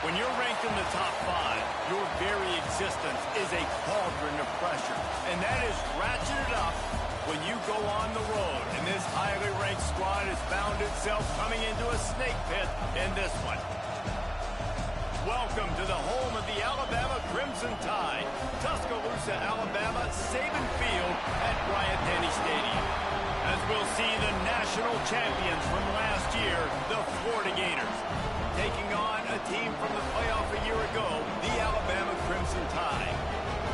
When you're ranked in the top 5, your very existence is a cauldron of pressure. And that is ratcheted up when you go on the road. And this highly ranked squad has found itself coming into a snake pit in this one. Welcome to the home of the Alabama Crimson Tide. Tuscaloosa, Alabama, Saban Field at Bryant-Denny Stadium. As we'll see the national champions from last year, the Florida Gators, taking on a team from the playoff a year ago, the Alabama Crimson Tide.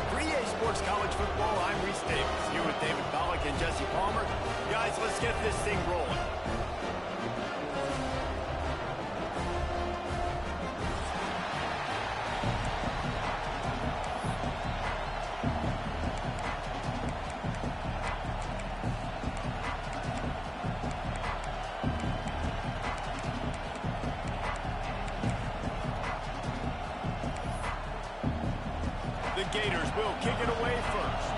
For EA Sports College Football, I'm Reese Davis, here with David Pollack and Jesse Palmer. Guys, let's get this thing rolling. The Gators will kick it away first.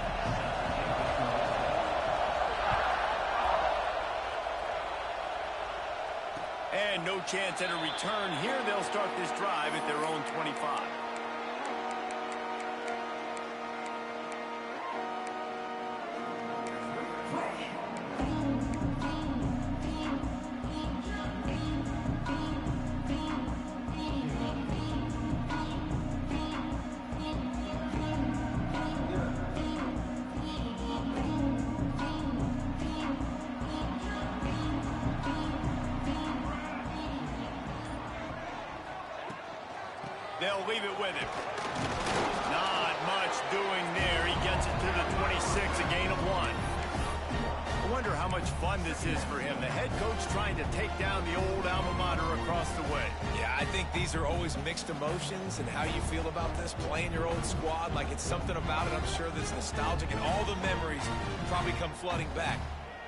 And no chance at a return here. They'll start this drive at their own 25. They'll leave it with him. Not much doing there. He gets it to the 26, a gain of 1. I wonder how much fun this is for him. The head coach trying to take down the old alma mater across the way. Yeah, I think these are always mixed emotions, and how you feel about this, playing your old squad, like it's something about it, I'm sure, that's nostalgic, and all the memories probably come flooding back.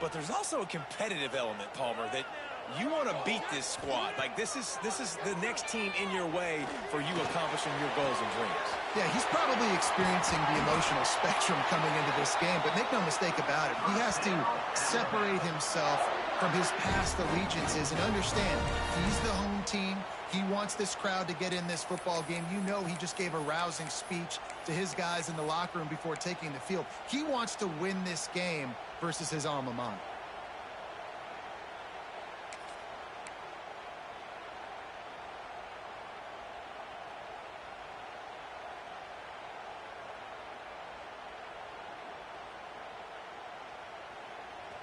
But there's also a competitive element, Palmer, that you want to beat this squad. Like, this is the next team in your way for you accomplishing your goals and dreams. Yeah, he's probably experiencing the emotional spectrum coming into this game, but make no mistake about it. He has to separate himself from his past allegiances and understand he's the home team. He wants this crowd to get in this football game. You know, he just gave a rousing speech to his guys in the locker room before taking the field. He wants to win this game versus his alma mater.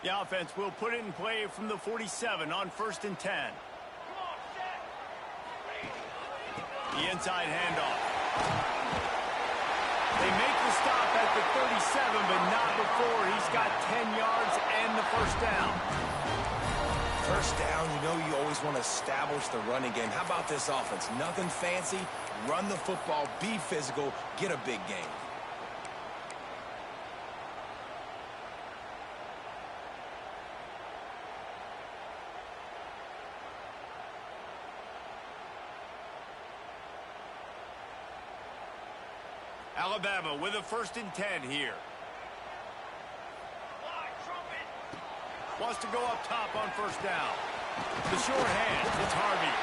The offense will put it in play from the 47 on 1st and 10. The inside handoff. They make the stop at the 37, but not before he's got 10 yards and the first down. First down, you know you always want to establish the running game. How about this offense? Nothing fancy. Run the football, be physical, get a big game. Alabama with a 1st and 10 here. Wants to go up top on 1st down. The short hand, it's Harvey.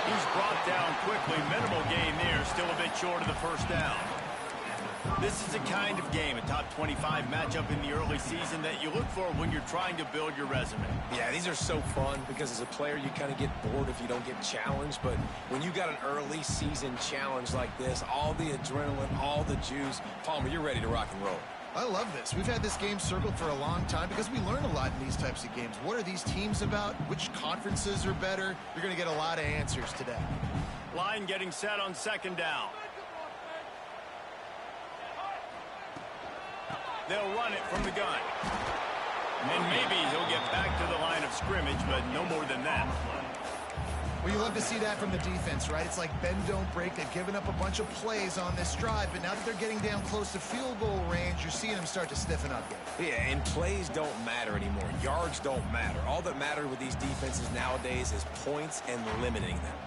He's brought down quickly. Minimal gain there, still a bit short of the 1st down. This is the kind of game, a top 25 matchup in the early season, that you look for when you're trying to build your resume. Yeah, these are so fun because as a player you kind of get bored if you don't get challenged, but when you got an early season challenge like this, all the adrenaline, all the juice, Palmer, you're ready to rock and roll. I love this. We've had this game circled for a long time because we learn a lot in these types of games. What are these teams about? Which conferences are better? You're going to get a lot of answers today. Line getting set on 2nd down. They'll run it from the gun. And maybe he'll get back to the line of scrimmage, but no more than that. Well, you love to see that from the defense, right? It's like bend, don't break. They've given up a bunch of plays on this drive, but now that they're getting down close to field goal range, you're seeing them start to stiffen up here. Yeah, and plays don't matter anymore. Yards don't matter. All that matters with these defenses nowadays is points and limiting them.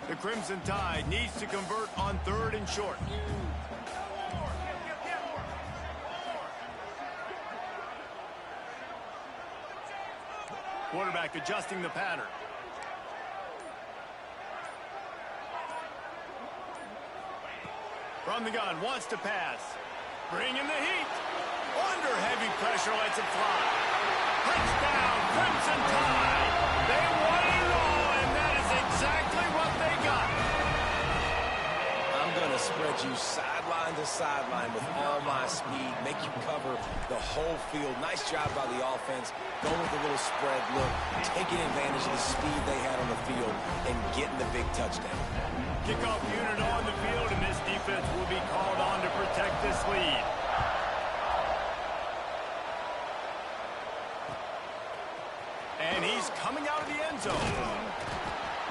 The Crimson Tide needs to convert on 3rd and short. Quarterback adjusting the pattern. From the gun, wants to pass. Bringing the heat. Under heavy pressure, lets it fly. Touchdown, Crimson Tide. They won it all, and that is exactly what they got. I'm going to spread you sideline to sideline with all my speed, make you cover the whole field. Nice job by the offense, going with a little spread look, taking advantage of the speed they had on the field, and getting the big touchdown. Kickoff unit on the field, and this defense will be called on to protect this lead. And he's coming out of the end zone.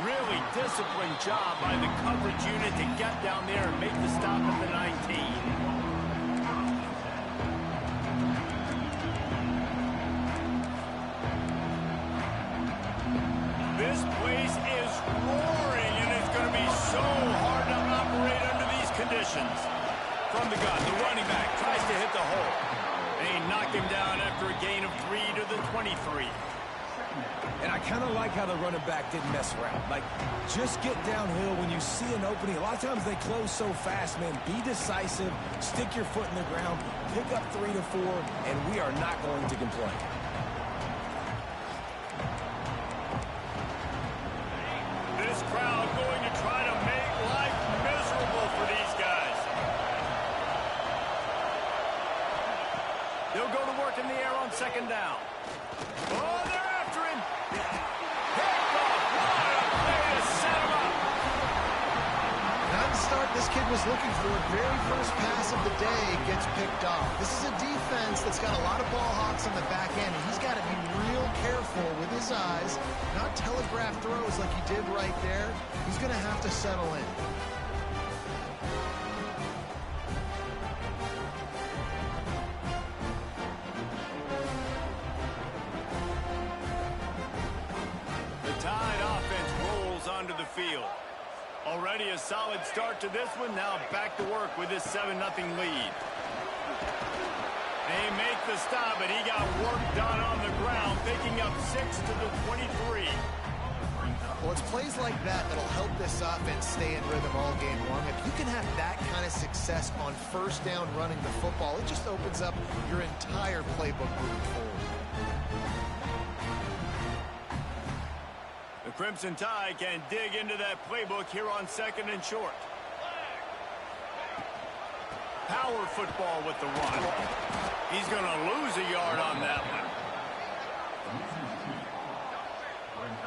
Really disciplined job by the coverage unit to get down there and make the stop at the 19. This place is roaring, and it's going to be so hard to operate under these conditions. From the gun, the running back tries to hit the hole. And he knocked him down after a gain of 3 to the 23. And I kind of like how the running back didn't mess around. Like, just get downhill when you see an opening. A lot of times they close so fast, man. Be decisive, stick your foot in the ground, pick up 3 to 4, and we are not going to complain. This crowd going to try to make life miserable for these guys. They'll go to work in the air on second down. Oh, they're after him. Not the start this kid was looking for. Very first pass of the day gets picked off. This is a defense that's got a lot of ball hawks on the back end, and he's got to be real careful with his eyes, not telegraph throws like he did right there. He's going to have to settle in. Onto the field. Already a solid start to this one. Now back to work with this 7-0 lead. They make the stop, but he got work done on the ground, picking up 6 to the 23. Well, it's plays like that that'll help this offense stay in rhythm all game long. If you can have that kind of success on first down running the football, it just opens up your entire playbook moving forward. The Crimson Tide can dig into that playbook here on second and short. Power football with the run. He's going to lose a yard on that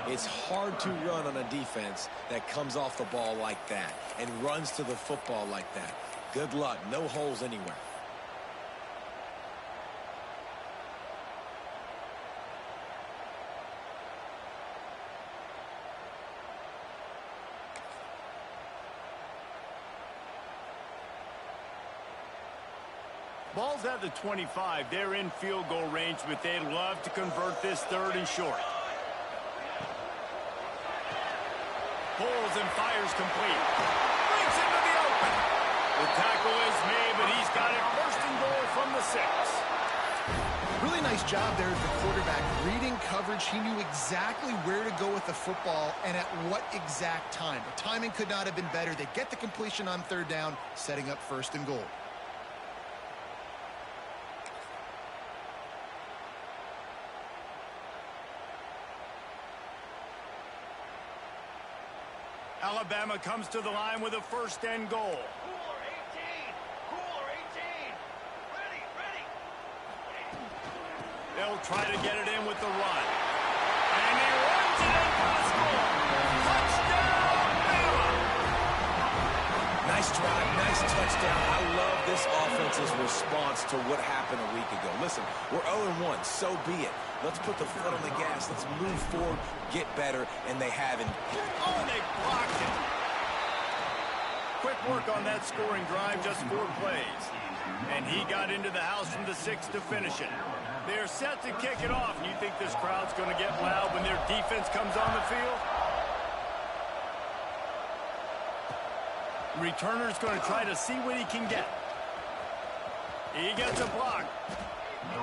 one. It's hard to run on a defense that comes off the ball like that and runs to the football like that. Good luck. No holes anywhere. Ball's at the 25. They're in field goal range, but they'd love to convert this third and short. Pulls and fires complete. Brings into the open. The tackle is made, but he's got it first and goal from the 6. Really nice job there as the quarterback. Reading coverage, he knew exactly where to go with the football and at what exact time. The timing could not have been better. They get the completion on third down, setting up first and goal. Alabama comes to the line with a first and goal. Cooler 18. Cooler 18. Ready, ready. They'll try to get it in with the run. And he runs it in for the score. Touchdown, Bama! Nice drive, nice touchdown. I love this offense's response to what happened a week ago. Listen, we're 0-1, so be it. Let's put the foot on the gas. Let's move forward, get better, and they haven't. Oh, they blocked it. Quick work on that scoring drive, just 4 plays. And he got into the house from the 6 to finish it. They're set to kick it off. You think this crowd's going to get loud when their defense comes on the field? Returner's going to try to see what he can get. He gets a block.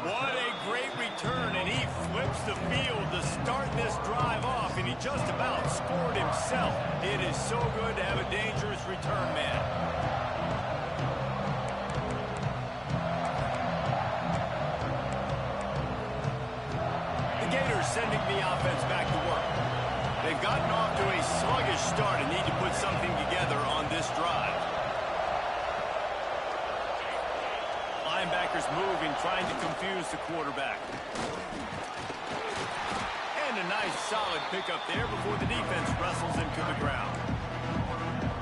What a great return, and he flips the field to start this drive off, and he just about scored himself. It is so good to have a dangerous return man. Gators sending the offense back to work. They've gotten off to a sluggish start and need to put something together on this drive. Linebackers moving, trying to confuse the quarterback. And a nice solid pickup there before the defense wrestles him to the ground.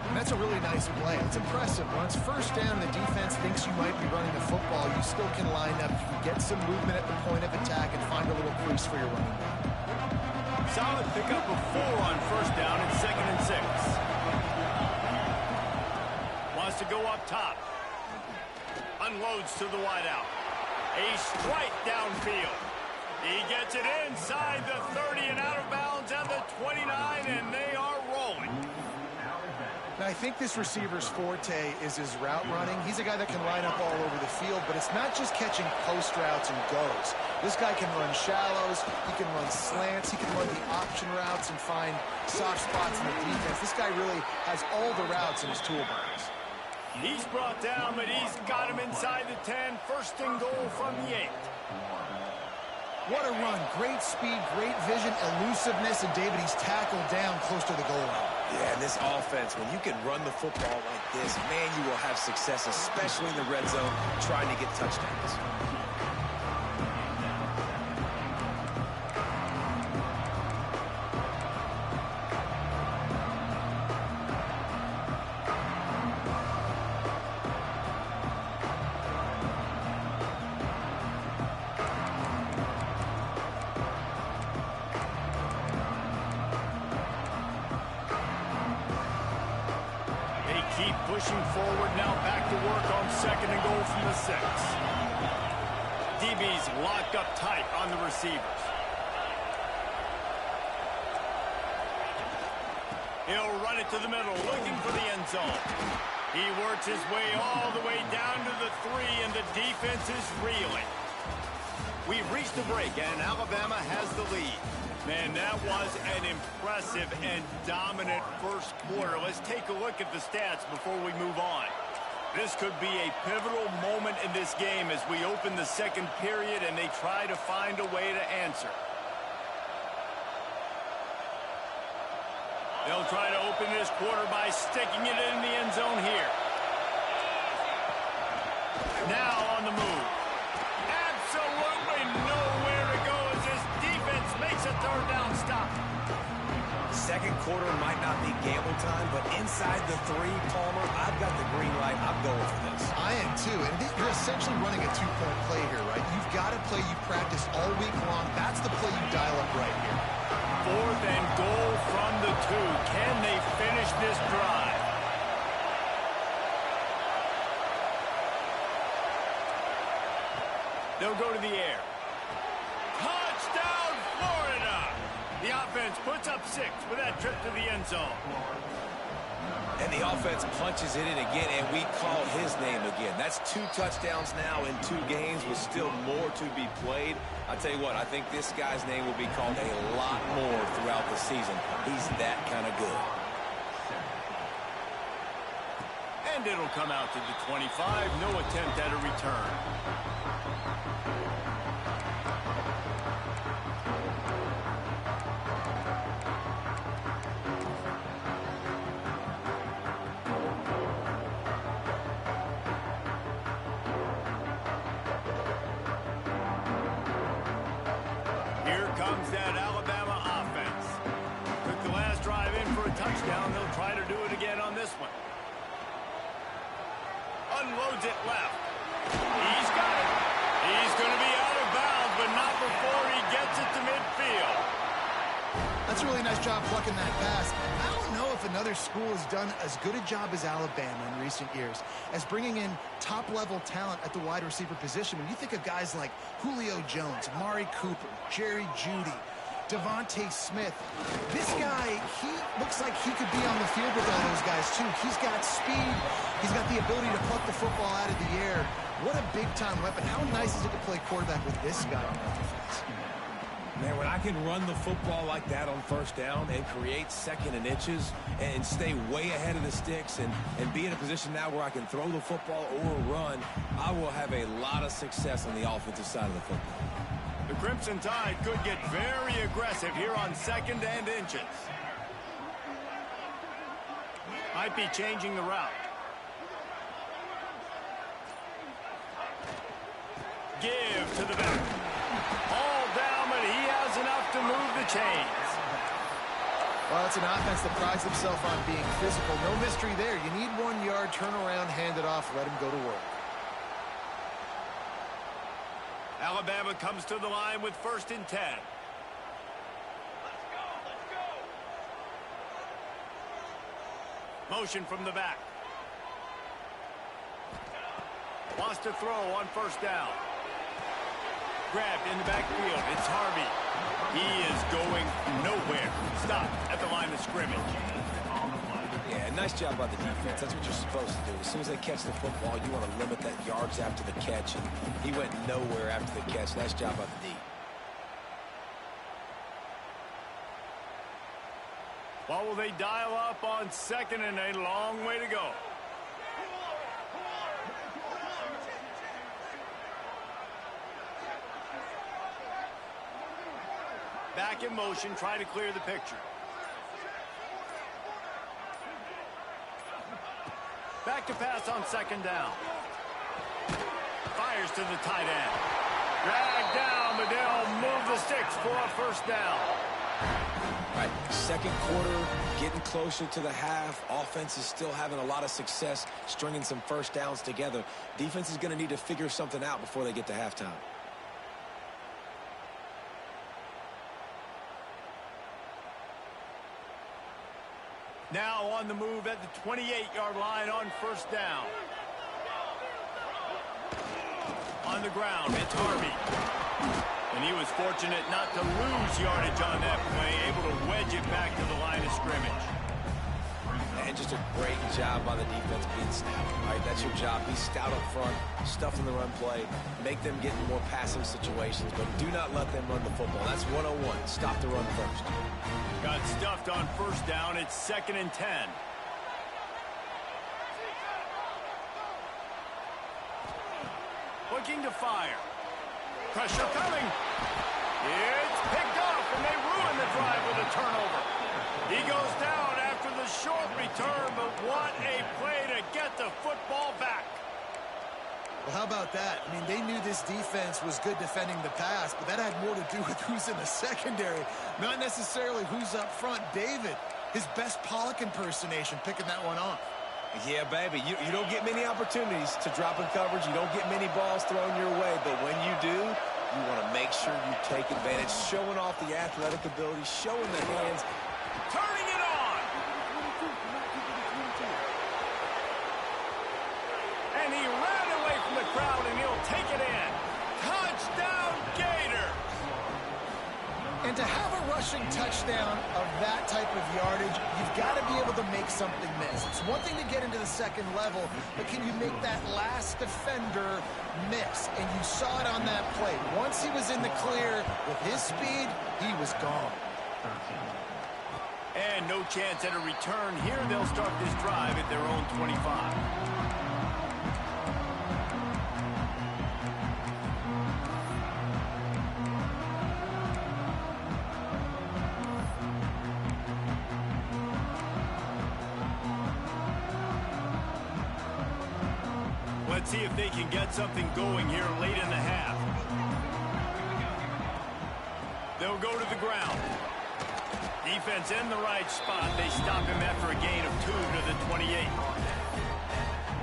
And that's a really nice play. It's impressive. Once first down, the defense thinks you might be running the football. You still can line up. You can get some movement at the point of attack and find a little crease for your running back. Solid pickup of 4 on first down and 2nd and 6. Wants to go up top. Unloads to the wideout. A strike downfield. He gets it inside the 30 and out of bounds at the 29, and they are rolling. Now, I think this receiver's forte is his route running. He's a guy that can line up all over the field, but it's not just catching post routes and goes. This guy can run shallows, he can run slants, he can run the option routes and find soft spots in the defense. This guy really has all the routes in his toolbox. He's brought down, but he's got him inside the 10. First and goal from the 8. What a run. Great speed, great vision, elusiveness, and David, he's tackled down close to the goal line. Yeah, and this offense, when you can run the football like this, man, you will have success, especially in the red zone, trying to get touchdowns. Keep pushing forward now, back to work on 2nd and goal from the 6. DB's locked up tight on the receivers. He'll run it to the middle, looking for the end zone. He works his way all the way down to the 3, and the defense is reeling. We've reached the break, and Alabama has the lead. Man, that was an impressive and dominant first quarter. Let's take a look at the stats before we move on. This could be a pivotal moment in this game as we open the second period and they try to find a way to answer. They'll try to open this quarter by sticking it in the end zone here. Now on the move. Absolutely nowhere to go as this defense makes a third down stop. Second quarter might not be gamble time, but inside the 3, Palmer, I've got the green light. I'm going for this. I am too, and you're essentially running a 2-point play here, right? You've got a play you practice all week long. That's the play you dial up right here. 4th and goal from the 2. Can they finish this drive? They'll go to the air. Touchdown, Florida! The offense puts up 6 with that trip to the end zone. And the offense punches it in again, and we call his name again. That's 2 touchdowns now in 2 games with still more to be played. I tell you what, I think this guy's name will be called a lot more throughout the season. He's that kind of good. And it'll come out to the 25. No attempt at a return. Comes that Alabama offense. Took the last drive in for a touchdown. They'll try to do it again on this one. Unloads it left. He's got it. He's going to be out of bounds, but not before he gets it to midfield. That's a really nice job plucking that pass. I don't know if another school has done as good a job as Alabama in recent years as bringing in top-level talent at the wide receiver position. When you think of guys like Julio Jones, Amari Cooper, Jerry Jeudy, Devontae Smith, this guy, he looks like he could be on the field with all those guys, too. He's got speed. He's got the ability to pluck the football out of the air. What a big-time weapon. How nice is it to play quarterback with this guy on offense? Man, when I can run the football like that on first down and create 2nd and inches and stay way ahead of the sticks and be in a position now where I can throw the football or run, I will have a lot of success on the offensive side of the football. The Crimson Tide could get very aggressive here on 2nd and inches. Might be changing the route. Give to the back. All down, but he has enough to move the chains. Well, it's an offense that prides themselves on being physical. No mystery there. You need 1 yard, turn around, hand it off, let him go to work. Alabama comes to the line with 1st and 10. Let's go, let's go. Motion from the back. Wants to throw on 1st down. Grabbed in the backfield. It's Harvey. He is going nowhere. Stopped at the line of scrimmage. Yeah, nice job by the defense. That's what you're supposed to do. As soon as they catch the football, you want to limit that yards after the catch. And he went nowhere after the catch. Nice job by the D. What will they dial up on 2nd and a long way to go? Back in motion, try to clear the picture. Back to pass on 2nd down. Fires to the tight end. Dragged down, but they'll move the sticks for a 1st down. Right, 2nd quarter, getting closer to the half. Offense is still having a lot of success stringing some 1st downs together. Defense is going to need to figure something out before they get to halftime. Now on the move at the 28-yard line on 1st down. On the ground, it's Harvey. And he was fortunate not to lose yardage on that play, able to wedge it back to the line of scrimmage. And just a great job by the defense being stout. All right, that's your job. Be stout up front, stuff in the run play, make them get in more passive situations, but do not let them run the football. That's 101. Stop the run first. Got stuffed on 1st down. It's 2nd and 10. Looking to fire. Pressure coming. It's picked off, and they ruin the drive with a turnover. He goes down after the short return, but what a play to get the football back. Well, how about that? I mean, they knew this defense was good defending the pass, but that had more to do with who's in the secondary, not necessarily who's up front. David, his best Pollock impersonation, picking that one off. Yeah, baby, you don't get many opportunities to drop in coverage. You don't get many balls thrown your way, but when you do, you want to make sure you take advantage, showing off the athletic ability, showing the hands, Turning it on. And he ran away from the crowd, and he'll take it in. Touchdown, Gator. And to have a rushing touchdown of that type of yardage, you've got to be able to make something miss. It's one thing to get into the 2nd level, but can you make that last defender miss? And you saw it on that play. Once he was in the clear with his speed, he was gone. And no chance at a return here. They'll start this drive at their own 25. Let's see if they can get something going here late in the half. They'll go to the ground. Defense in the right spot. They stop him after a gain of 2 to the 28.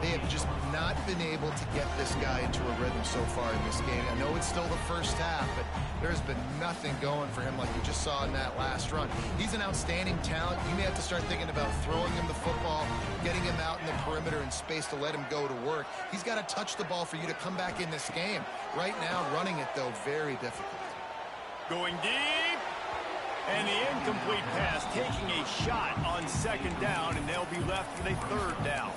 They have just not been able to get this guy into a rhythm so far in this game. I know it's still the 1st half, but there's been nothing going for him like you just saw in that last run. He's an outstanding talent. You may have to start thinking about throwing him the football, getting him out in the perimeter in space to let him go to work. He's got to touch the ball for you to come back in this game. Right now, running it, though, very difficult. Going deep. And the incomplete pass, taking a shot on 2nd down, and they'll be left with a 3rd down.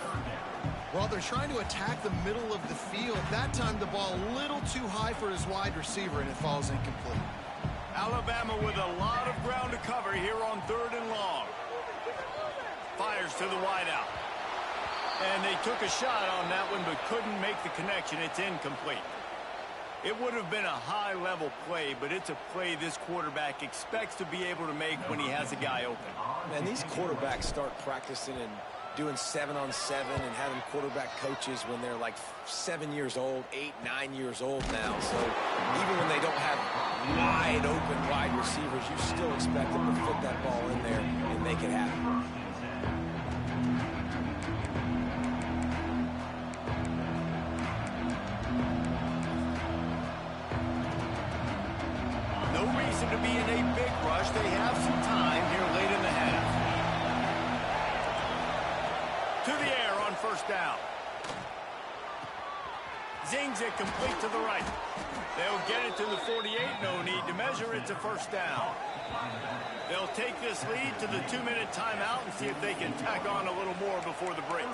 Well, they're trying to attack the middle of the field. That time, the ball a little too high for his wide receiver, and it falls incomplete. Alabama with a lot of ground to cover here on 3rd and long. Fires to the wideout. And they took a shot on that one, but couldn't make the connection. It's incomplete. It would have been a high-level play, but it's a play this quarterback expects to be able to make when he has a guy open. Man, these quarterbacks start practicing and doing 7-on-7 and having quarterback coaches when they're like 7 years old, 8, 9 years old now. So even when they don't have wide receivers, you still expect them to fit that ball in there and make it happen. No reason to be in a big rush. They have some time here late in the half. To the air on first down. Zings it complete to the right. They'll get it to the 48. No need to measure. It's a first down. They'll take this lead to the 2-minute timeout and see if they can tack on a little more before the break.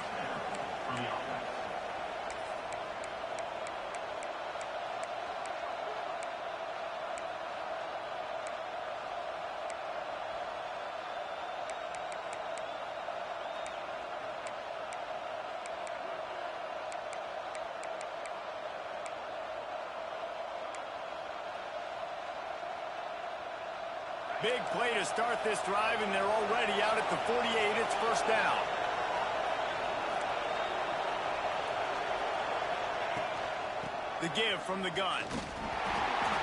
Big play to start this drive, and they're already out at the 48. It's first down. The give from the gun.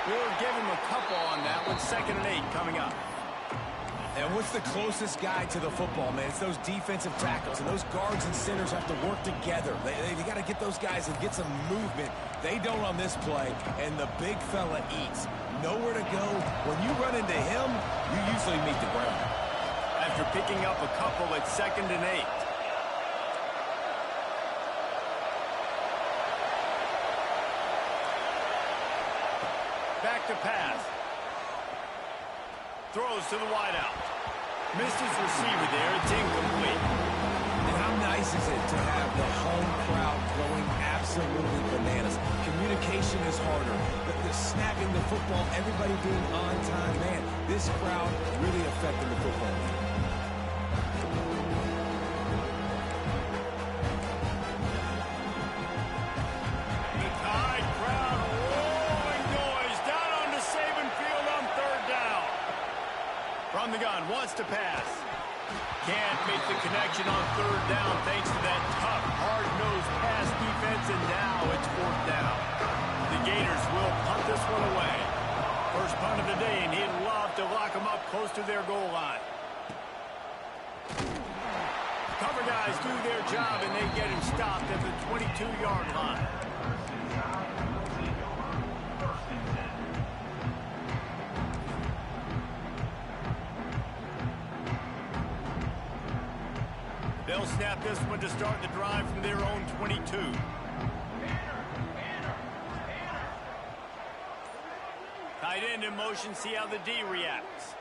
We'll give him a couple on that one. 2nd and 8 coming up. And what's the closest guy to the football, man? It's those defensive tackles, and those guards and centers have to work together. They got to get those guys and get some movement. They don't on this play, and the big fella eats. Nowhere to go. When you run into him, you usually meet the ground. After picking up a couple at 2nd and 8. Back to pass. Throws to the wideout. Missed his receiver there. It's incomplete. And how nice is it to have the home crowd going absolutely bananas? Communication is harder. The snapping the football, everybody being on time. Man, this crowd really affected the football game. The Tide crowd rolling noise down onto Saban Field on 3rd down. From the gun, wants to pass. Can't make the connection on 3rd down thanks to that tough, hard-nosed pass defense, and now it's 4th down. The Gators will punt this one away. First punt of the day, and he'd love to lock them up close to their goal line. Cover guys do their job, and they get him stopped at the 22-yard line. They'll snap this one to start the drive from their own 22. Tight end in motion, see how the D reacts.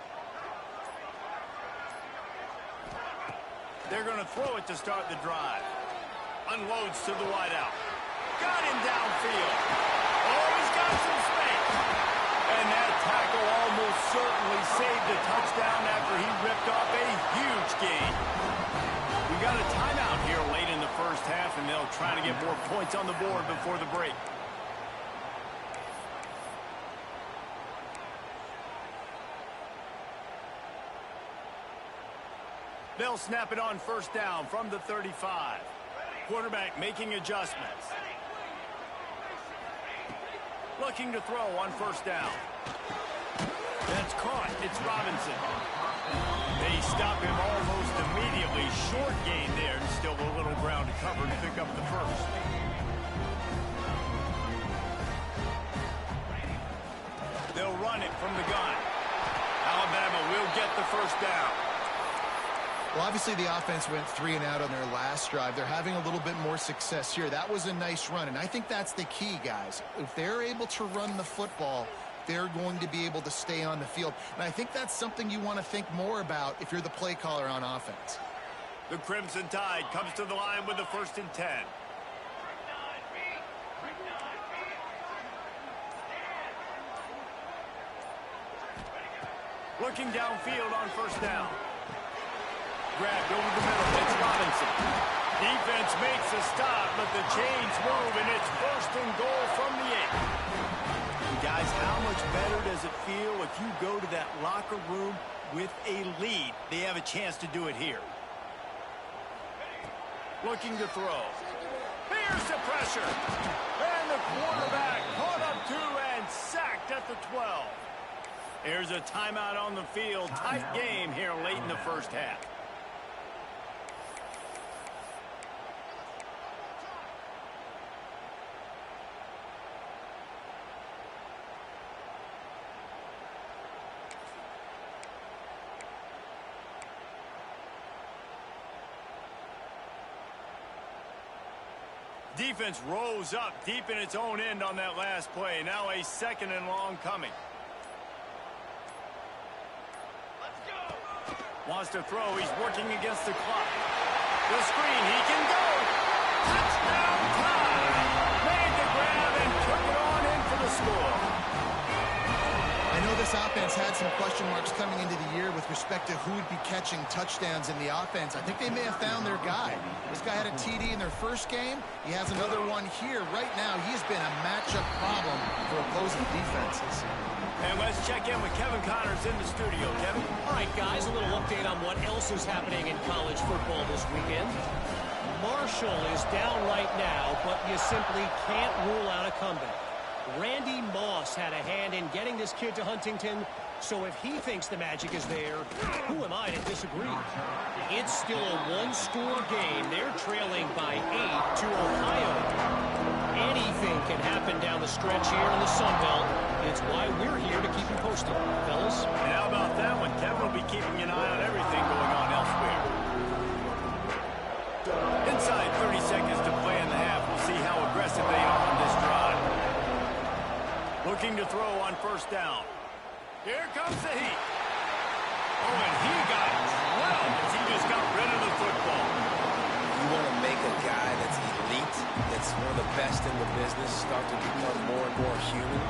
They're going to throw it to start the drive. Unloads to the wideout. Got him downfield. Oh, he's got some space. And that tackle almost certainly saved a touchdown after he ripped off a huge gain. We got a timeout here late in the first half, and they'll try to get more points on the board before the break. They'll snap it on first down from the 35. Quarterback making adjustments. Looking to throw on first down. That's caught. It's Robinson. They stop him almost immediately. Short gain there, and still a little ground to cover to pick up the first. They'll run it from the gun. Alabama will get the first down. Well, obviously the offense went 3 and out on their last drive. They're having a little bit more success here. That was a nice run, and I think that's the key, guys. If they're able to run the football, they're going to be able to stay on the field. And I think that's something you want to think more about if you're the play caller on offense. The Crimson Tide comes to the line with the 1st and 10. Looking downfield on first down. Grabbed over the middle. It's Robinson. Defense makes a stop, but the chains move, and it's 1st and goal from the 8. Guys, how much better does it feel if you go to that locker room with a lead? They have a chance to do it here. Looking to throw. Here's the pressure. And the quarterback caught up to and sacked at the 12. There's a timeout on the field. Tight game here late in the first half. Defense rose up deep in its own end on that last play. Now a 2nd and long coming. Let's go. Wants to throw. He's working against the clock. The screen. He can go. Touchdown time. Made the grab and took it on in for the score. I know this offense had some question marks coming into the year with respect to who would be catching touchdowns in the offense. I think they may have found their guy. This guy had a TD in their first game. He has another one here. Right now, he's been a matchup problem for opposing defenses. And let's check in with Kevin Connors in the studio. Kevin? All right, guys, a little update on what else is happening in college football this weekend. Marshall is down right now, but you simply can't rule out a comeback. Randy Moss had a hand in getting this kid to Huntington, so if he thinks the magic is there, who am I to disagree? It's still a one-score game. They're trailing by 8 to Ohio. Anything can happen down the stretch here in the Sun Belt. It's why we're here to keep you posted, fellas. And how about that one? Kevin will be keeping an eye on everything going on elsewhere. Inside 30 seconds to play in the half. We'll see how aggressive they are on this drive. Looking to throw on 1st down. Here comes the heat. Oh, and he got drilled as he just got rid of the football. You want to make a guy that's elite, that's one of the best in the business, start to become more and more human.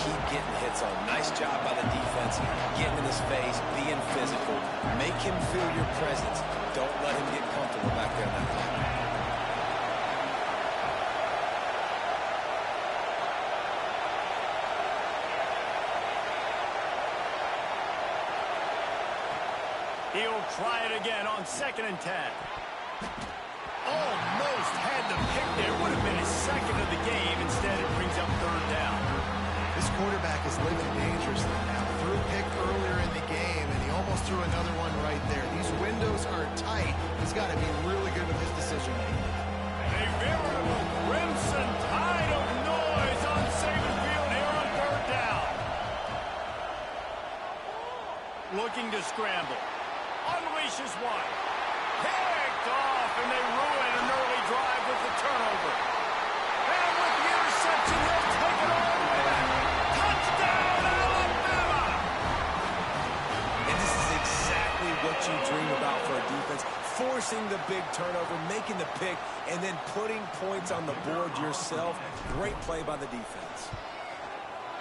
Keep getting hits on. Nice job by the defense, getting in his face, being physical. Make him feel your presence. Don't let him get comfortable back there in that pocket. He'll try it again on 2nd and 10. Almost had the pick there. Would have been his 2nd of the game. Instead, it brings up 3rd down. This quarterback is living dangerously now. Threw a pick earlier in the game, and he almost threw another one right there. These windows are tight. He's got to be really good with his decision-making. A veritable crimson tide of noise on Saban Field here on 3rd down. Looking to scramble. Unleashes one. Picked off, and they ruin an early drive with the turnover. And with the interception, he'll take it all the way back. Touchdown, Alabama! And this is exactly what you dream about for a defense. Forcing the big turnover, making the pick, and then putting points on the board yourself. Great play by the defense.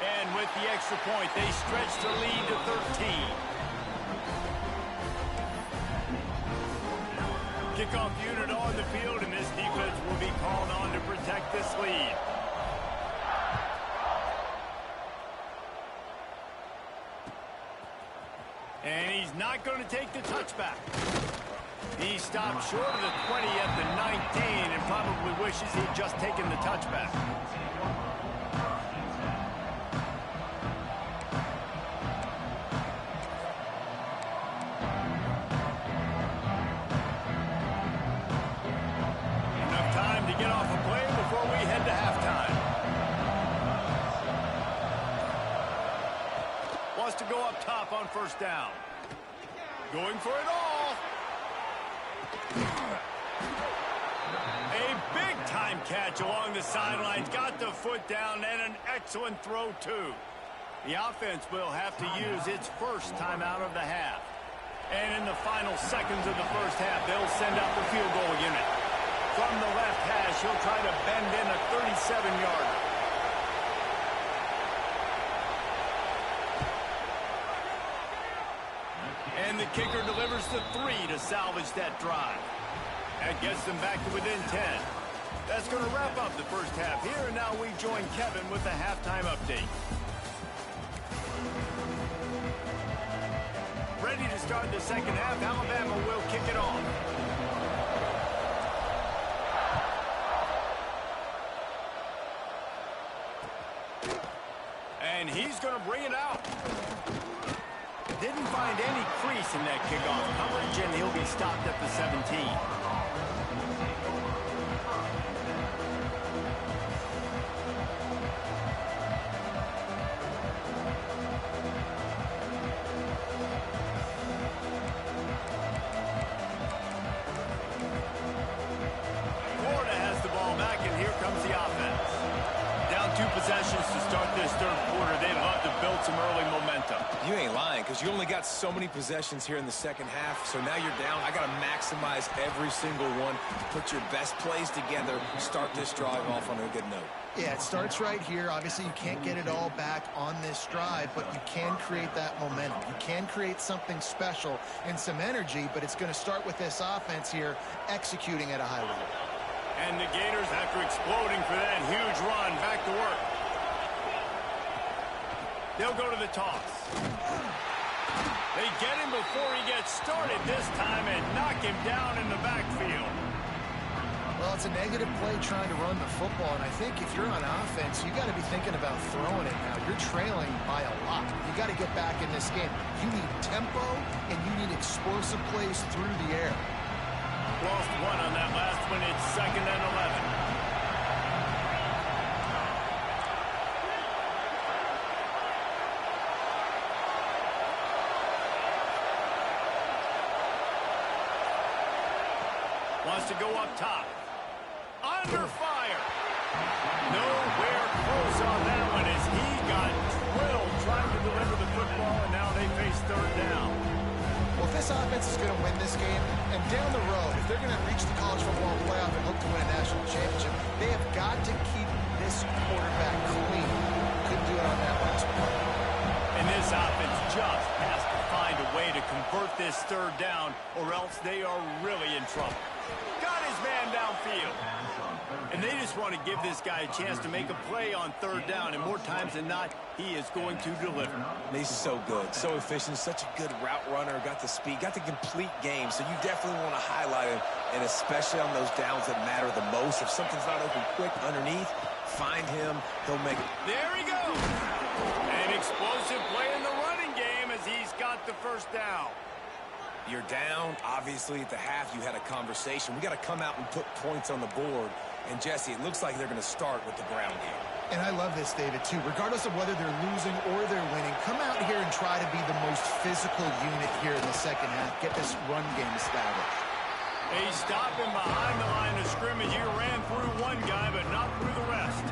And with the extra point, they stretch the lead to 13. Kickoff unit on the field, and this defense will be called on to protect this lead. And he's not going to take the touchback. He stopped short of the 20 at the 19 and probably wishes he'd just taken the touchback. Get off a play before we head to halftime. Wants to go up top on 1st down. Going for it all. A big-time catch along the sidelines. Got the foot down and an excellent throw, too. The offense will have to use its 1st timeout of the half. And in the final seconds of the 1st half, they'll send out the field goal unit. From the left hash, he'll try to bend in a 37-yarder. And the kicker delivers the 3 to salvage that drive. That gets them back to within 10. That's going to wrap up the 1st half here, and now we join Kevin with the halftime update. start the second half. Alabama will kick it off. And he's going to bring it out. Didn't find any crease in that kickoff coverage, and he'll be stopped at the 17. Florida has the ball back, and here comes the offense. Down 2 possessions to start this third quarter. They'd love to build some early momentum. You ain't lying, because you only got so many possessions here in the second half, so now you're down. I got to maximize every single one. Put your best plays together. Start this drive off on a good note. Yeah, it starts right here. Obviously, you can't get it all back on this drive, but you can create that momentum. You can create something special and some energy, but it's going to start with this offense here executing at a high level. And the Gators, after exploding for that huge run, back to work. They'll go to the toss. They get him before he gets started this time and knock him down in the backfield. Well, it's a negative play trying to run the football, and I think if you're on offense, you got to be thinking about throwing it now. You're trailing by a lot. You got to get back in this game. You need tempo, and you need explosive plays through the air. Lost one on that last one. It's 2nd and 11. Wants to go up top. Under fire. Nowhere close on that one as he got drilled trying to deliver the football, and now they face 3rd down. Well, if this offense is going to win this game, and down the road, if they're going to reach the college football playoff and hope to win a national championship, they have got to keep this quarterback clean. Couldn't do it on that last play. And this offense just has to find a way to convert this 3rd down, or else they are really in trouble. Got his man downfield. And they just want to give this guy a chance to make a play on 3rd down, and more times than not, he is going to deliver. He's so good, so efficient, such a good route runner, got the speed, got the complete game, so you definitely want to highlight him, and especially on those downs that matter the most. If something's not open quick underneath, find him, he'll make it. There he goes. An explosive play in the running game as he's got the 1st down. You're down. Obviously, at the half, you had a conversation. We got to come out and put points on the board. And, Jesse, it looks like they're going to start with the ground game. And I love this, David, too. Regardless of whether they're losing or they're winning, come out here and try to be the most physical unit here in the second half. Get this run game established. They stop him behind the line of scrimmage. He ran through one guy, but not through the rest.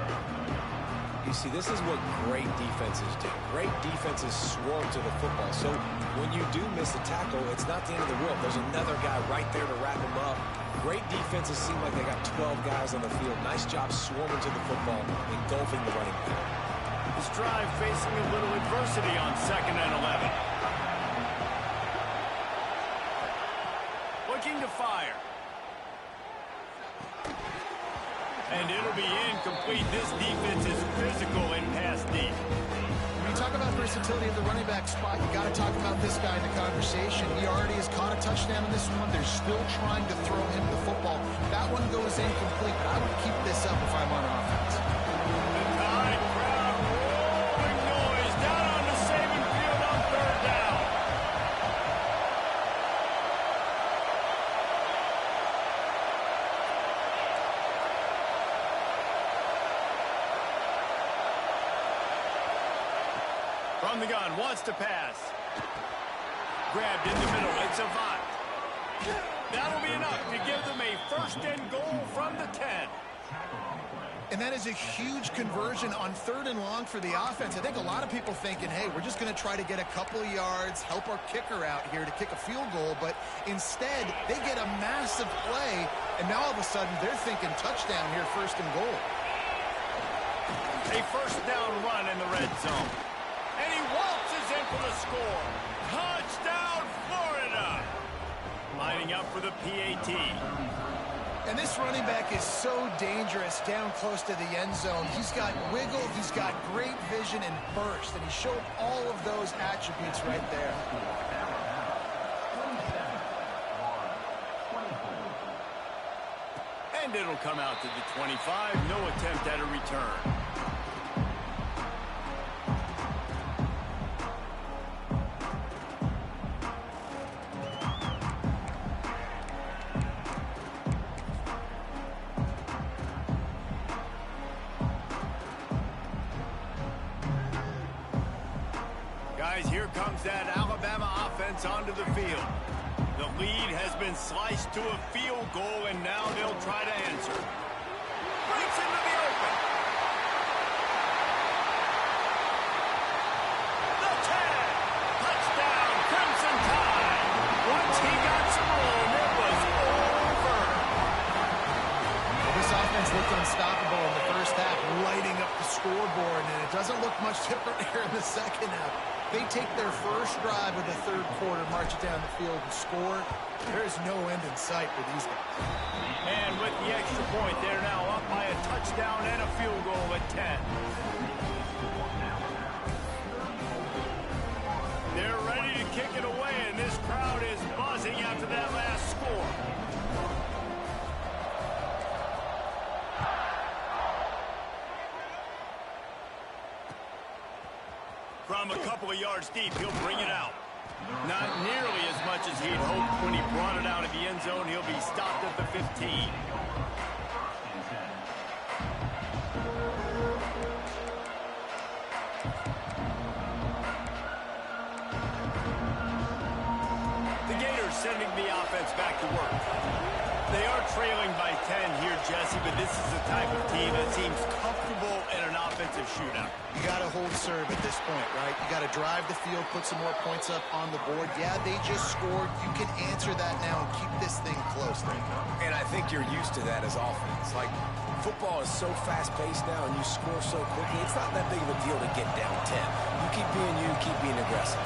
You see, this is what great defenses do. Great defenses swarm to the football. So when you do miss a tackle, it's not the end of the world. There's another guy right there to wrap him up. Great defenses seem like they got 12 guys on the field. Nice job swarming to the football, engulfing the running back. This drive facing a little adversity on 2nd and 11. Looking to fire. And it'll be incomplete. This defense is physical and pass deep. When you talk about versatility at the running back spot, you got to talk about this guy in the conversation. He already has caught a touchdown in this one. They're still trying to throw him the football. That one goes incomplete. I would keep this up if I'm on offense. The Tide crowd rolling noise down on the Saban field on 3rd down. From the gun, wants to pass. Grabbed in the middle, it's Avant. That'll be enough to give them a 1st and goal from the 10. And that is a huge conversion on 3rd and long for the offense. I think a lot of people thinking, hey, we're just going to try to get a couple of yards, help our kicker out here to kick a field goal. But instead, they get a massive play, and now all of a sudden they're thinking touchdown here, 1st and goal. A 1st down run in the red zone. And he waltzes in for the score. Touchdown, Florida. Lining up for the PAT. And this running back is so dangerous down close to the end zone. He's got wiggle, he's got great vision and burst, and he showed all of those attributes right there. And it'll come out to the 25. No attempt at a return. Guys, here comes that Alabama offense onto the field. The lead has been sliced to a field goal, and now they'll try to answer. Breaks into the open. The 10. Touchdown, Crimson Tide. Once he got some room, it was over. Well, this offense looked unstoppable in the first half, lighting up the scoreboard, and it doesn't look much different here in the second half. They take their first drive of the third quarter, march it down the field, and score. There is no end in sight for these guys. And with the extra point, they're now up by a touchdown and a field goal at 10. They're ready to kick it away, and this crowd is buzzing after that last score. From a couple of yards deep, he'll bring it out. Not nearly as much as he'd hoped when he brought it out of the end zone. He'll be stopped at the 15. The Gators sending the offense back to work. They are trailing by 10 here, Jesse, but this is the type of team that seems comfortable in an offensive shootout. You got to hold serve at this point, right? You got to drive the field, put some more points up on the board. Yeah, they just scored. You can answer that now and keep this thing close. And I think you're used to that as offense. Like, football is so fast-paced now, and you score so quickly, it's not that big of a deal to get down 10. You keep being you, keep being aggressive.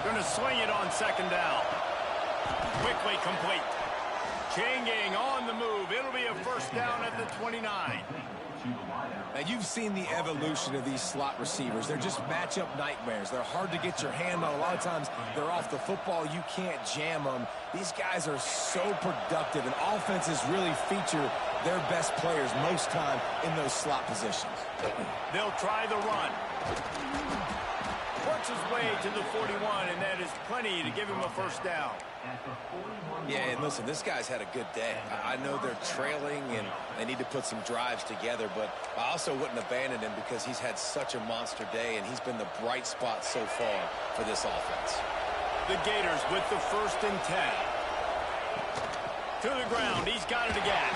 Going to swing it on second down. Quickly complete. Changing on the move. It'll be a first down at the 29. Now, you've seen the evolution of these slot receivers. They're just matchup nightmares. They're hard to get your hand on. A lot of times, they're off the football. You can't jam them. These guys are so productive, and offenses really feature their best players most time in those slot positions. They'll try the run. Works his way to the 41, and that is plenty to give him a first down. Yeah, and listen, this guy's had a good day. I know they're trailing, and they need to put some drives together, but I also wouldn't abandon him because he's had such a monster day, and he's been the bright spot so far for this offense. The Gators with the 1st and 10. To the ground. He's got it again.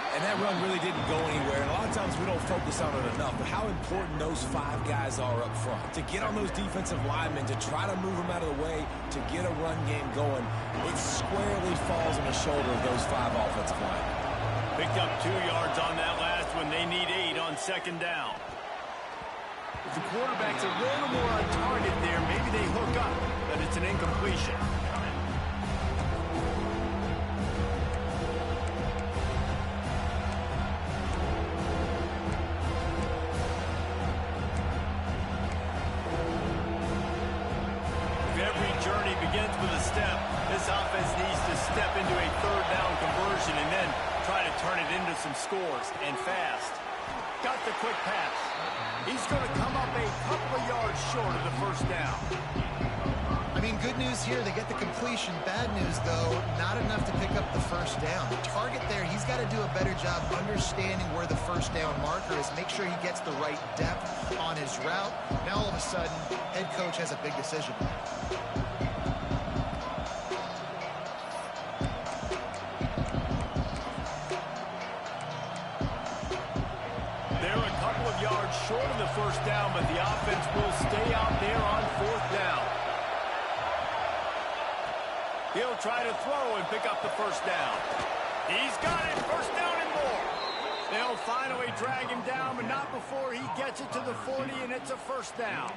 And that run really didn't go anywhere. And a lot of times we don't focus on it enough, but how important those 5 guys are up front. To get on those defensive linemen, to try to move them out of the way, to get a run game going, it squarely falls on the shoulder of those 5 offensive linemen. Picked up 2 yards on that last one. They need 8 on second down. If the quarterback's a little more on target there, maybe they hook up, but it's an incompletion. Begins with a step. This offense needs to step into a third down conversion and then try to turn it into some scores, and fast. Got the quick pass. He's going to come up a couple of yards short of the first down. I mean, good news here, they get the completion. Bad news, though, not enough to pick up the first down. The target there, he's got to do a better job understanding where the first down marker is, make sure he gets the right depth on his route. Now, all of a sudden, head coach has a big decision. Yards short of the first down, but the offense will stay out there on 4th down. He'll try to throw and pick up the first down. He's got it, first down and more. They'll finally drag him down, but not before he gets it to the 40, and it's a first down.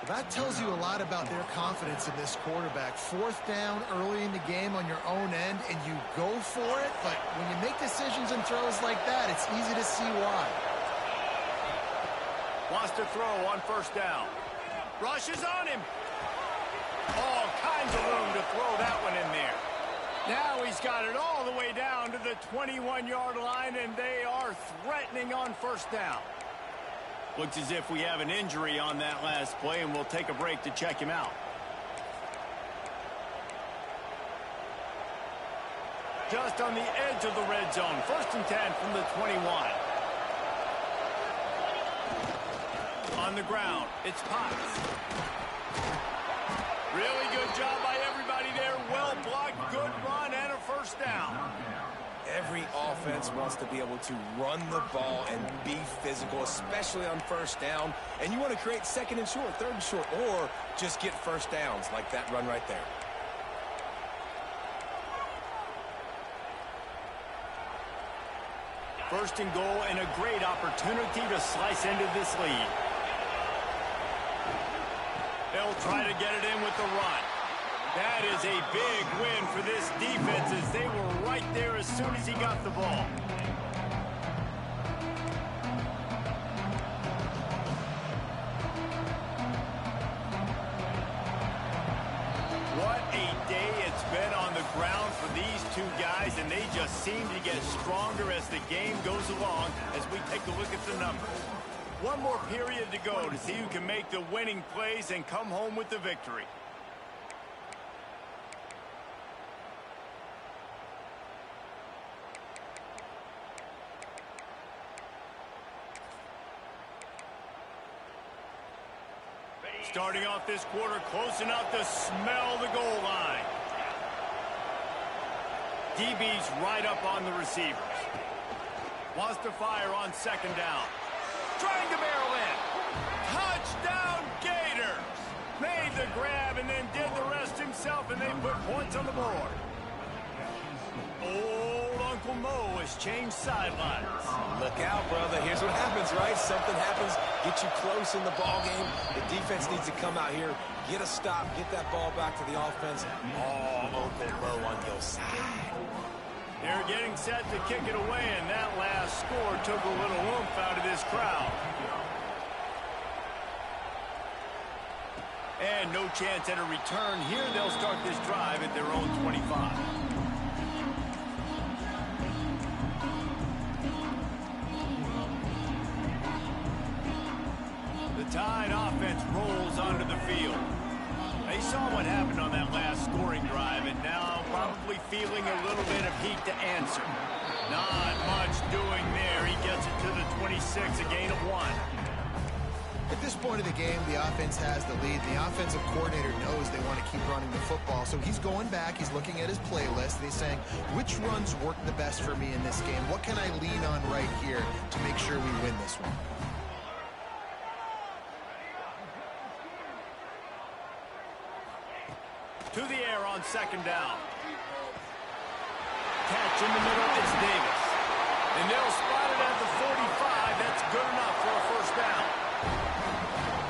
That tells you a lot about their confidence in this quarterback. 4th down early in the game on your own end, and you go for it, but when you make decisions and throws like that, it's easy to see why. Wants to throw on first down. Rushes on him. All kinds tons of room to throw that one in there. Now he's got it all the way down to the 21-yard line, and they are threatening on first down. Looks as if we have an injury on that last play, and we'll take a break to check him out. Just on the edge of the red zone. 1st and 10 from the 21. On the ground, it's Potts. Really good job by everybody there. Well blocked, good run, and a first down. Every offense wants to be able to run the ball and be physical, especially on first down. And you want to create 2nd and short, 3rd and short, or just get first downs like that run right there. First and goal, and a great opportunity to slice into this lead. They'll try to get it in with the run. That is a big win for this defense as they were right there as soon as he got the ball. What a day it's been on the ground for these two guys, and they just seem to get stronger as the game goes along as we take a look at the numbers. One more period to go to see who can make the winning plays and come home with the victory. Starting off this quarter close enough to smell the goal line. DB's right up on the receivers. Wants to fire on 2nd down. Trying to barrel in. Touchdown Gators! Made the grab and then did the rest himself, and they put points on the board. Old Uncle Mo has changed sidelines. Look out, brother. Here's what happens, right? Something happens, get you close in the ball game. The defense needs to come out here, get a stop, get that ball back to the offense. Oh, Uncle Mo on your side. They're getting set to kick it away, and that last score took a little oomph out of this crowd. And no chance at a return here. They'll start this drive at their own 25. The Tide offense rolls onto the field. They saw what happened on that last scoring drive, and now probably feeling a little bit of heat to answer. Not much doing there. He gets it to the 26, a gain of 1. At this point of the game, the offense has the lead. The offensive coordinator knows they want to keep running the football, so he's going back, he's looking at his playlist, and he's saying, which runs work the best for me in this game? What can I lean on right here to make sure we win this one? To the air on 2nd down. Catch in the middle, it's Davis. And they'll spot it at the 45. That's good enough for a first down.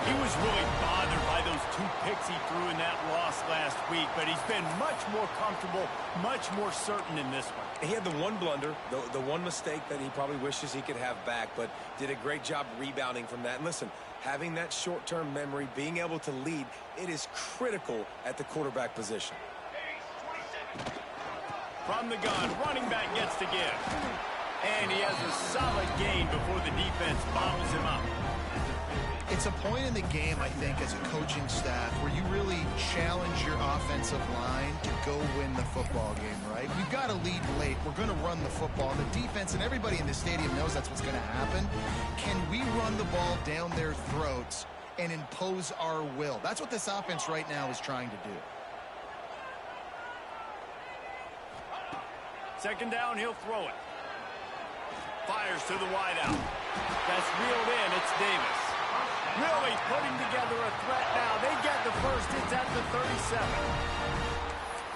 He was really bothered by those 2 picks he threw in that loss last week, but he's been much more comfortable, much more certain in this one. He had the one blunder, the one mistake that he probably wishes he could have back, but did a great job rebounding from that. And listen, having that short-term memory, being able to lead, it is critical at the quarterback position. From the gun, running back gets to give. And he has a solid gain before the defense bottles him up. It's a point in the game, I think, as a coaching staff where you really challenge your offensive line to go win the football game, right? We've got to lead late. We're going to run the football. The defense and everybody in the stadium knows that's what's going to happen. Can we run the ball down their throats and impose our will? That's what this offense right now is trying to do. 2nd down, he'll throw it. Fires to the wideout. That's reeled in. It's Davis. Really putting together a threat now. They get the first. It's at the 37.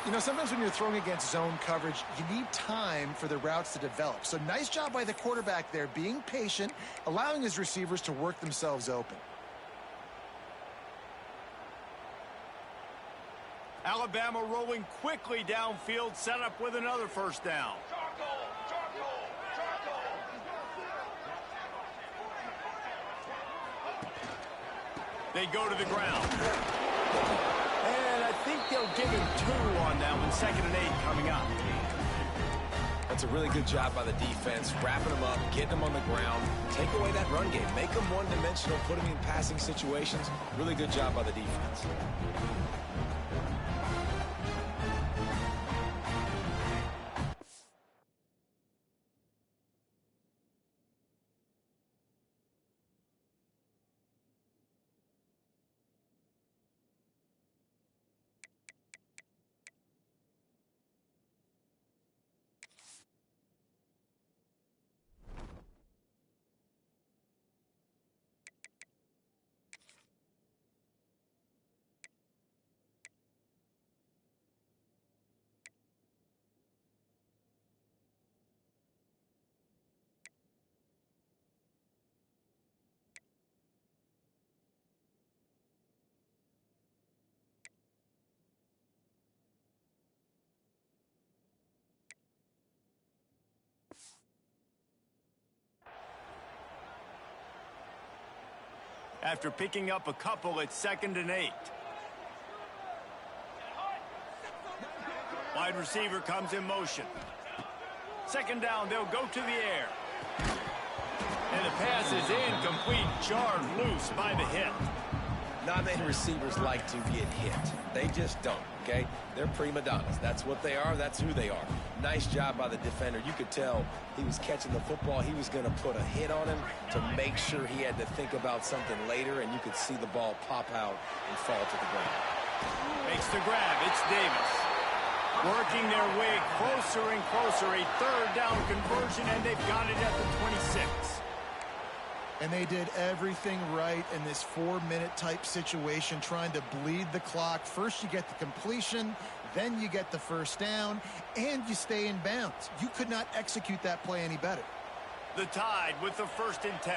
You know, sometimes when you're throwing against zone coverage, you need time for the routes to develop. So nice job by the quarterback there, being patient, allowing his receivers to work themselves open. Alabama rolling quickly downfield, set up with another first down. They go to the ground. And I think they'll give him 2 on that one. 2nd and 8 coming up. That's a really good job by the defense, wrapping them up, getting them on the ground, take away that run game, make them one-dimensional, put them in passing situations. Really good job by the defense. After picking up a couple, it's 2nd and 8. Wide receiver comes in motion. 2nd down, they'll go to the air. And the pass is incomplete, jarred loose by the hit. Not many receivers like to get hit. They just don't, okay? They're prima donnas. That's what they are. That's who they are. Nice job by the defender. You could tell he was catching the football. He was going to put a hit on him to make sure he had to think about something later, and you could see the ball pop out and fall to the ground. Makes the grab. It's Davis. Working their way closer and closer. A 3rd down conversion, and they've got it at the 26. And they did everything right in this 4-minute type situation, trying to bleed the clock. First you get the completion, then you get the 1st down, and you stay in bounds. You could not execute that play any better. The Tide with the 1st and 10.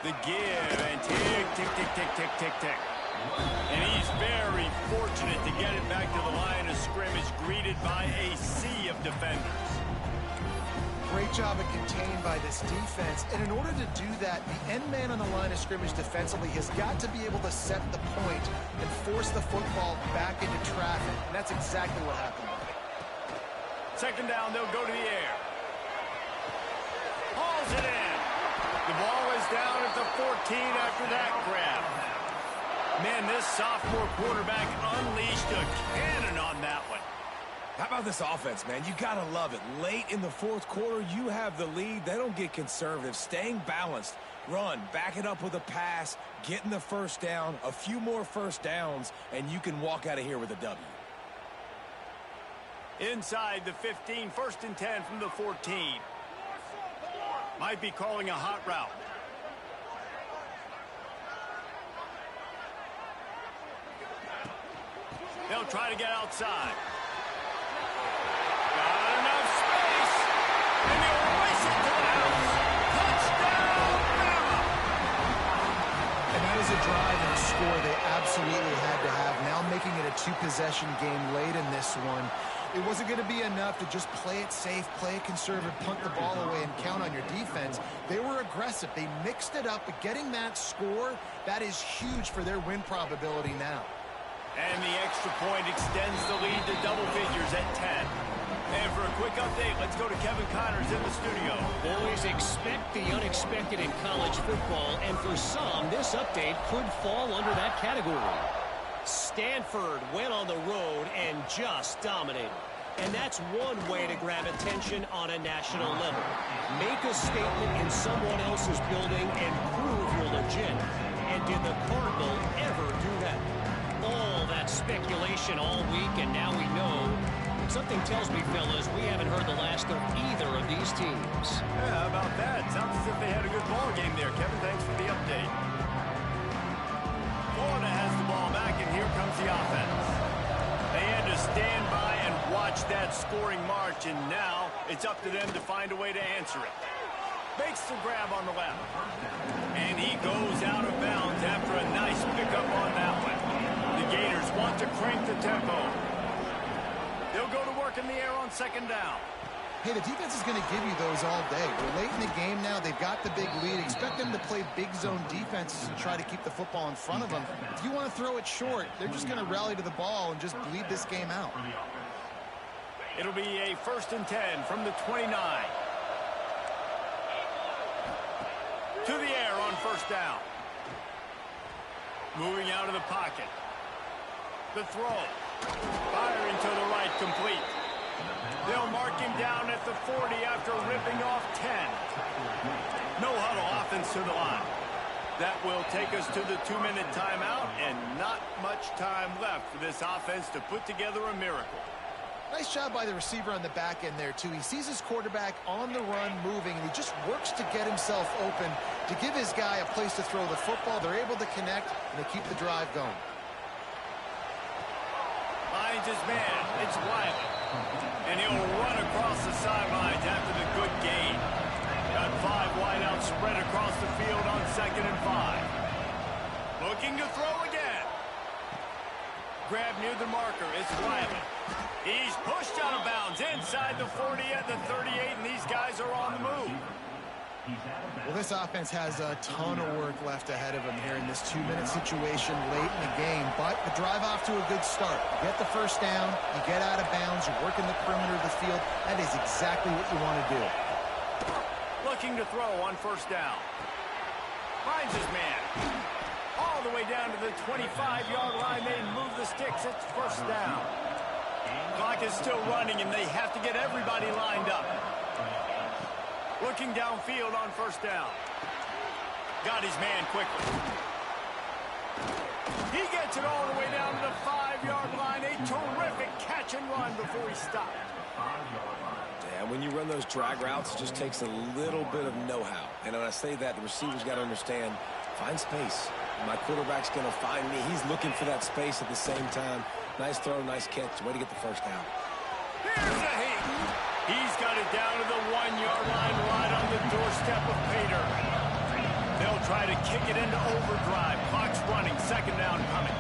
The give, and tick, tick, tick, tick, tick, tick, tick. And he's very fortunate to get it back to the line of scrimmage, greeted by a sea of defenders. Great job of contained by this defense. And in order to do that, the end man on the line of scrimmage defensively has got to be able to set the point and force the football back into traffic. And that's exactly what happened. 2nd down, they'll go to the air. Hauls it in. The ball is down at the 14 after that grab. Man, this sophomore quarterback unleashed a cannon on that one. How about this offense, man? You got to love it. Late in the 4th quarter, you have the lead. They don't get conservative. Staying balanced. Run, back it up with a pass, getting the 1st down, a few more 1st downs, and you can walk out of here with a W. Inside the 15, 1st and 10 from the 14. Might be calling a hot route. They'll try to get outside. Got enough space. And he'll race it to the house. Touchdown, Bama! And that is a drive and a score they absolutely had to have. Now making it a 2-possession game late in this one. It wasn't going to be enough to just play it safe, play it conservative, punt the ball away, and count on your defense. They were aggressive. They mixed it up, but getting that score, that is huge for their win probability now. And the extra point extends the lead to double figures at 10. And for a quick update, let's go to Kevin Connors in the studio. Boys, expect the unexpected in college football, and for some, this update could fall under that category. Stanford went on the road and just dominated. And that's one way to grab attention on a national level. Make a statement in someone else's building and prove you're legit. And did the Cardinal ever do that? All that speculation all week, and now we know. Something tells me, fellas, we haven't heard the last of either of these teams. Yeah, how about that? Sounds as if they had a good ball game there. Kevin, thanks for the update. Florida has the ball back, and here comes the offense. They had to stand by and watch that scoring march, and now it's up to them to find a way to answer it. Makes the grab on the left. And he goes out of bounds after a nice pickup on that one. The Gators want to crank the tempo. They'll go to work in the air on 2nd down. Hey, the defense is going to give you those all day. We're late in the game now. They've got the big lead. Expect them to play big zone defenses and try to keep the football in front of them. If you want to throw it short, they're just going to rally to the ball and just bleed this game out. It'll be a 1st and 10 from the 29. To the air on 1st down. Moving out of the pocket. The throw. Firing to the right, complete. They'll mark him down at the 40 after ripping off 10. No huddle offense to the line. That will take us to the 2-minute timeout, and not much time left for this offense to put together a miracle. Nice job by the receiver on the back end there, too. He sees his quarterback on the run moving, and he just works to get himself open to give his guy a place to throw the football. They're able to connect, and they keep the drive going. Finds his man. It's Wiley. And he'll run across the sidelines after the good gain. Got 5 wideouts spread across the field on 2nd and 5. Looking to throw again. Grab near the marker. It's Wiley. He's pushed out of bounds inside the 40 at the 38, and these guys are on the move. Well, this offense has a ton of work left ahead of them here in this 2-minute situation late in the game, but the drive off to a good start. You get the 1st down, you get out of bounds, you're working the perimeter of the field. That is exactly what you want to do. Looking to throw on 1st down. Finds his man. All the way down to the 25-yard line. They move the sticks. It's 1st down. Clock is still running, and they have to get everybody lined up. Looking downfield on 1st down. Got his man quickly. He gets it all the way down to the 5-yard line. A terrific catch and run before he stopped. Yeah, when you run those drag routes, it just takes a little bit of know-how. And when I say that, the receiver's got to understand, find space. My quarterback's going to find me. He's looking for that space at the same time. Nice throw, nice catch. Way to get the 1st down. Here's a heat. He's got it down to the 1-yard line right on the doorstep of Pater. They'll try to kick it into overdrive. Clock's running. 2nd down coming.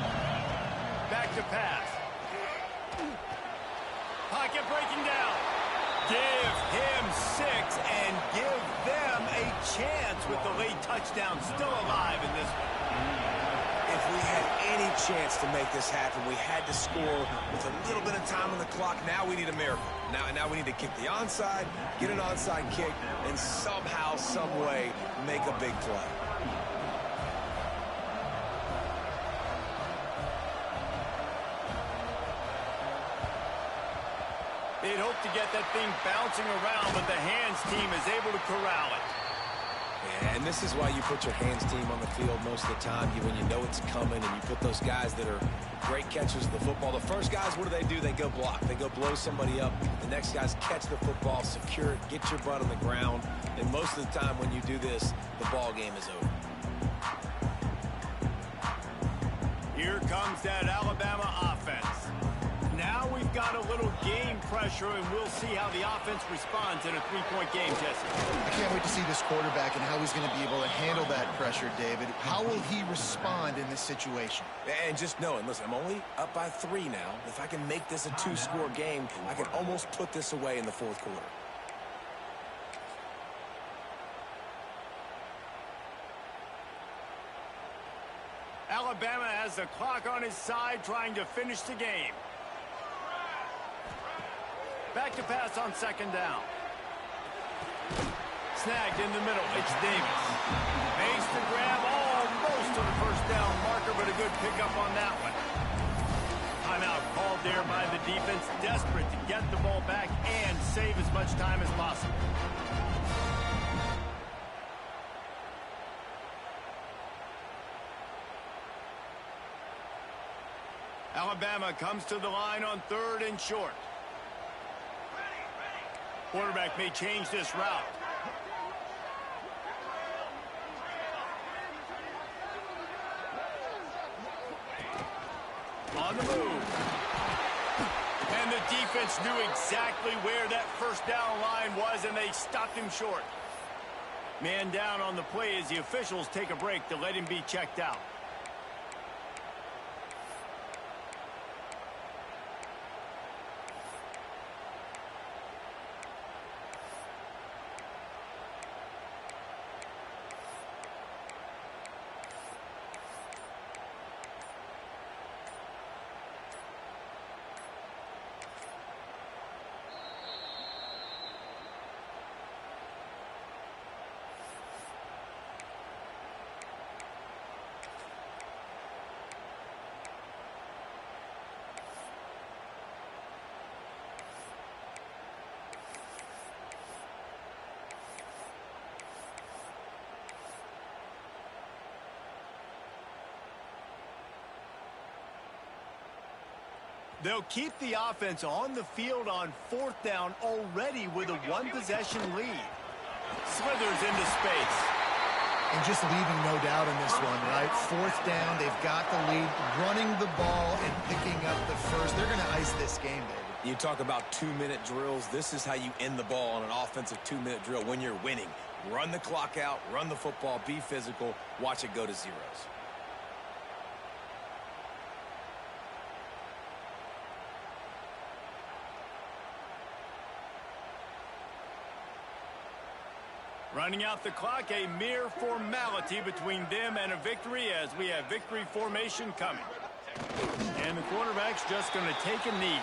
Back to pass. Pocket breaking down. Give him 6 and give them a chance with the late touchdown still alive in this one. If we had any chance to make this happen, we had to score with a little bit of time on the clock. Now we need a miracle. Now we need to kick the onside, get an onside kick, and somehow, some way, make a big play. They'd hope to get that thing bouncing around, but the hands team is able to corral it. Yeah, and this is why you put your hands team on the field most of the time. When you know it's coming, and you put those guys that are great catchers of the football. The first guys, what do? They go block. They go blow somebody up. The next guys catch the football, secure it, get your butt on the ground. And most of the time when you do this, the ball game is over. Here comes that Alabama offense. Now we've got a little game pressure, and we'll see how the offense responds in a 3-point game, Jesse. I can't wait to see this quarterback and how he's going to be able to handle that pressure, David. How will he respond in this situation? And just knowing, listen, I'm only up by 3 now. If I can make this a 2-score game, I can almost put this away in the 4th quarter. Alabama has the clock on his side, trying to finish the game. Back to pass on 2nd down. Snagged in the middle. It's Davis. Makes the grab almost to the 1st down marker, but a good pickup on that one. Timeout called there by the defense, desperate to get the ball back and save as much time as possible. Alabama comes to the line on 3rd and short. Quarterback may change this route. On the move. And the defense knew exactly where that 1st down line was, and they stopped him short. Man down on the play as the officials take a break to let him be checked out. They'll keep the offense on the field on 4th down already with a one-possession lead. Slithers into space. And just leaving no doubt in this one, right? 4th down, they've got the lead, running the ball and picking up the first. They're going to ice this game, baby. You talk about 2-minute drills. This is how you end the ball on an offensive 2-minute drill when you're winning. Run the clock out, run the football, be physical, watch it go to zeros. Running out the clock, a mere formality between them and a victory as we have victory formation coming. And the quarterback's just going to take a knee.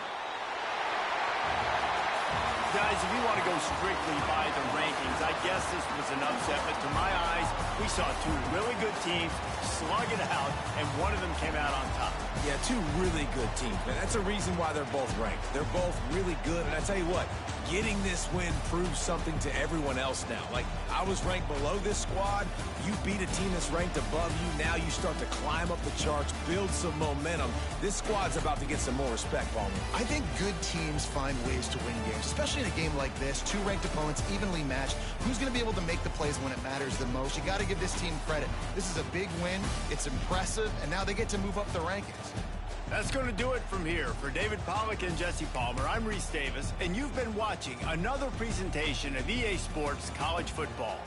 Guys, if you want to go strictly by the rankings, I guess this was an upset, but to my eyes, we saw two really good teams slug it out, and one of them came out on top. Yeah, two really good teams, man. That's a reason why they're both ranked. They're both really good, and I tell you what, getting this win proves something to everyone else now. Like, I was ranked below this squad. You beat a team that's ranked above you. Now you start to climb up the charts, build some momentum. This squad's about to get some more respect, Palmer. I think good teams find ways to win games, especially in a game like this. Two ranked opponents evenly matched. Who's going to be able to make the plays when it matters the most? You got to give this team credit. This is a big win. It's impressive, and now they get to move up the rankings. That's going to do it from here. For David Pollack and Jesse Palmer, I'm Reese Davis, and you've been watching another presentation of EA Sports College Football.